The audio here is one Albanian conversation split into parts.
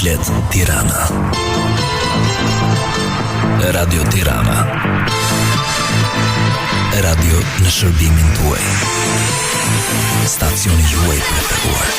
flet Tirana. Radio Tirana. Radio në shërbimin tuaj. Stacioni juaj preferuar.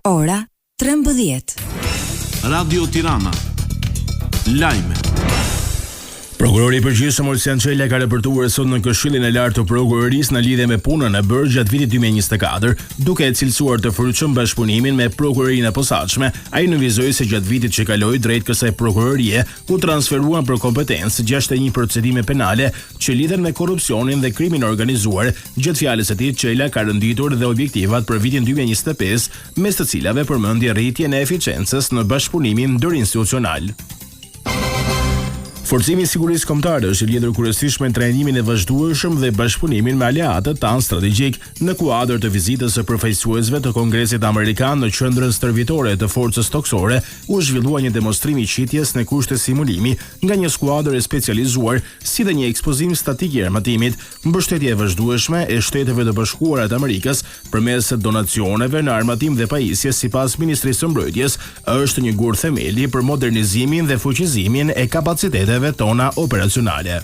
Ora 13. Radio Tirana. Lajme. Prokurori i përgjithshëm Olsen Çela ka raportuar sot në Këshillin e Lartë të Prokurorisë në lidhje me punën e bërë gjatë vitit 2024, duke e cilësuar të fuqishëm bashkëpunimin me prokurorinë e posaçme. Ai nënvizoi se gjatë vitit që kaloi drejt kësaj prokurorie u transferuan për kompetencë 61 procedime penale që lidhen me korrupsionin dhe krimin organizuar. Gjatë fjalës së tij, Çela ka rënditur dhe objektivat për vitin 2025, mes të cilave përmendi rritjen e eficiencës në bashkëpunimin ndërinstitucional. Forcimi i sigurisë kombëtare është i lidhur kryesisht me trajnimin e vazhdueshëm dhe bashkëpunimin me aleatët tanë strategjik në kuadër të vizitës së përfaqësuesve të Kongresit Amerikan në qendrën stërvitore të forcës toksore. U zhvillua një demonstrim i qitjes në kushte simulimi nga një skuadër e specializuar, si dhe një ekspozim statik i armatimit. Mbështetja e vazhdueshme e Shteteve të Bashkuara të Amerikës përmes donacioneve në armatim dhe pajisje sipas Ministrisë së Mbrojtjes është një gur themeli për modernizimin dhe fuqizimin e kapaciteteve tona operacionale.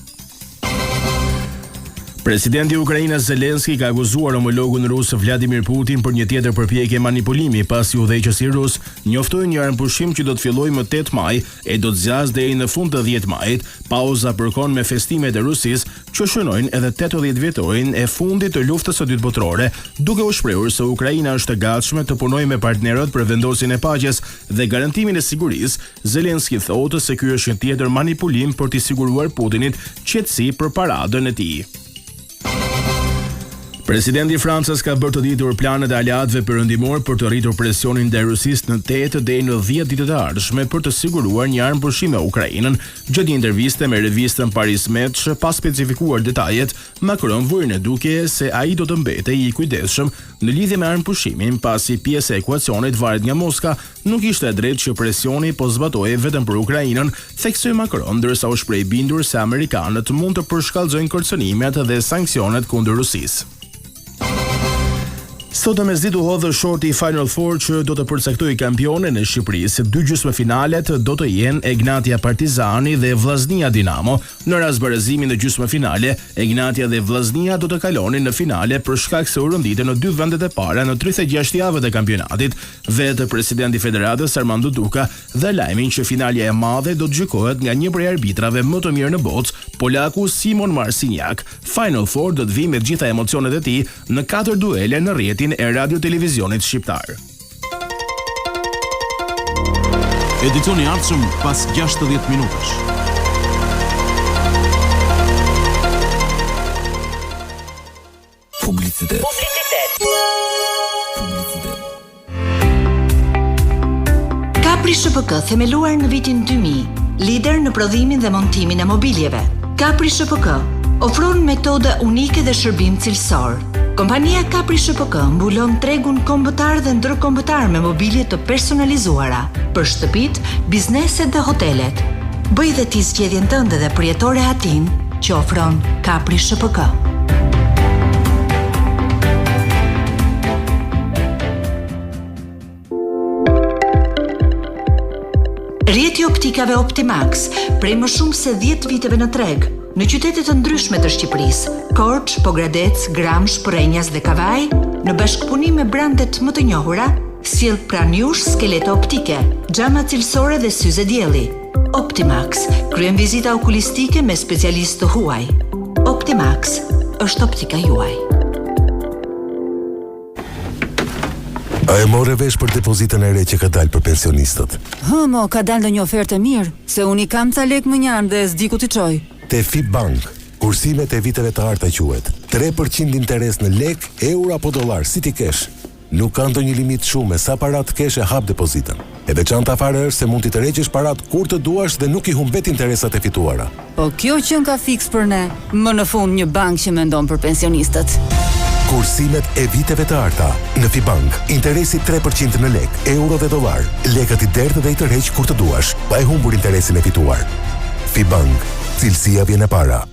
Presidenti i Ukrainës Zelenski ka akuzuar homologun rus Vladimir Putin për një tjetër përpjekje manipulimi pasi udhëheqësi rus njoftoi një armpushim që do të fillojë më 8 maj e do të zgjasë deri në fund të 10 majit. Pauza përkon me festimet e Rusisë që shënojnë edhe 80 vjetorin e fundit të luftës së dytë botërore, duke u shprehur se Ukraina është e gatshme të punojë me partnerët për vendosjen e paqes dhe garantimin e sigurisë. Zelenski thotë se ky është një tjetër manipulim për t'i siguruar Putinit qetësi për paradën e tij. Presidenti i Francës ka bërë të ditur planet e aleatëve perëndimor për të rritur presionin ndaj Rusisë në 8 deri në 10 ditët e ardhshme për të siguruar një armëpushim me Ukrainën. Gjatë një interviste me revistën Paris Match, pa specifikuar detajet, Macron vuri në dukje se ai do të mbetej i kujdesshëm në lidhje me armëpushimin, pasi pjesë e ekuacionit varet nga Moska, nuk ishte e drejtë që presioni po zbatohej vetëm për Ukrainën, theksoi Macron, ndërsa u shpreh bindur se amerikanët mund të përshkallëzojnë kërcënimet dhe sanksionet kundër Rusisë. Sot mes ditë u hodhë shorti i Final Four që do të përcaktojë kampionin e Shqipërisë. 2 gjysmëfinalet do të jenë Egnatia Partizani dhe Vllaznia Dinamo. Në rast barazimin në gjysmëfinale, Egnatia dhe Vllaznia do të kalonin në finale për shkak se u rënditen në 2 vendet e para në 36 javët e kampionatit. Vetë presidenti i federatës Armando Duka dhe lajmin që finalja e madhe do të gjykohet nga një prej arbitrave më të mirë në botë, polaku Simon Marciniak. Final Four do të vijë me të gjitha emocionet e tij në 4 duele në rrjetin e radio televizionit shqiptar. Edicioni i ardhshëm pas 60 minutash. Publicitet. Capri SHPK themeluar në vitin 2000, lider në prodhimin dhe montimin e mobiljeve. Capri SHPK ofron metode unike dhe shërbim cilësor. Kompania Capri SHPK mbulon tregun kombëtar dhe ndërkombëtar me mobilje të personalizuara për shtëpit, bizneset dhe hotelet. Bëj dhe ti zgjedhjen tënde dhe përjetore atin që ofron Capri SHPK. Rjeti optikave Optimax, prej më shumë se 10 viteve në treg, në qytetet të ndryshme të Shqipërisë, Korçë, Pogradec, Gramsh, Porrenjas dhe Kavaj, në bashkëpunim me brandet më të njohura, sjell pranë jush skelete optike, xhama cilësore dhe syze dielli. Optimax, kryen vizita okulistike me specialistë të huaj. Optimax është optika juaj. A e more vesh për depozitën e re që ka dalë për pensionistët? Mo, ka dalë një ofertë mirë, se unë i kam ca lek më njarë dhe s'di ku t'i çoj. Te FIP Bank, kursimet e viteve të arta quhet. 3% interes në lek, euro apo dollar, si ti kesh. Nuk ka ndonjë limit shumë sa parat kesh e hap depozitën. E veçanta fare është se mund t'i tërheqësh parat kur të duash dhe nuk i humbet interesat e fituara. Po kjo që ka fiks për ne, më në fund një bank që mendon për pensionistët. Kursimet e viteve të arta. Në Fibank, interesi 3% në lek, euro dhe dollar. Lekët i dertë dhe i tërheq kur të duash, pa e humbur interesin e fituar. Fibank, cilësia vjen e para.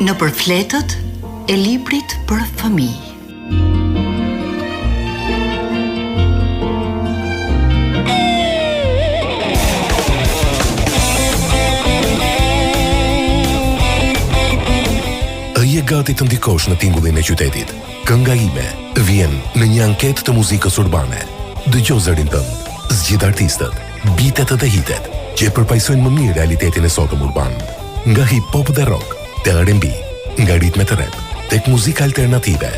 Në përfletët e librit për fëmijë. Je gati të ndikosh në tingullin e qytetit. Kënga ime vjen në një anketë të muzikës urbane. Dëgjoj zërin tënd, zgjidh artistët, bitet dhe hitet që e përpajsojnë më mirë realitetin e sotëm urban. Nga hip-hop dhe rock, te R&B, nga ritme të rap, tek muzika alternative.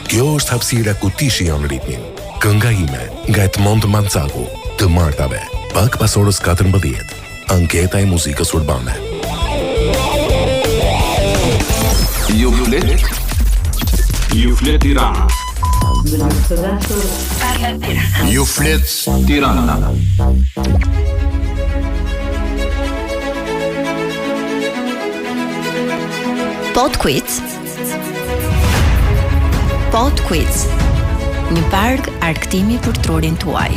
Kjo është hapësira ku ti shijon ritmin. Kënga ime nga Edmond Mancaku, të martave, pak pas orës 14. Anketa e muzikës urbane. Ju flet Tirana. Ju flet Tirana. Pod Quiz. Një park argëtimi për trurin tuaj.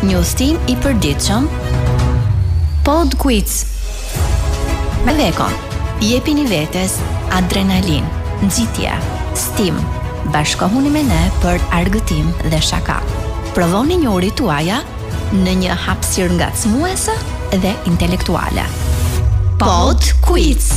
Një ustim i përditshëm. Pod Quiz. Me vekon, jepini vetes adrenalin, nxitje, stim. Bashkohuni me ne për argëtim dhe shaka. Provoni njohurit tuaja në një hapësirë ngacmuese dhe intelektuale. Pod Quiz.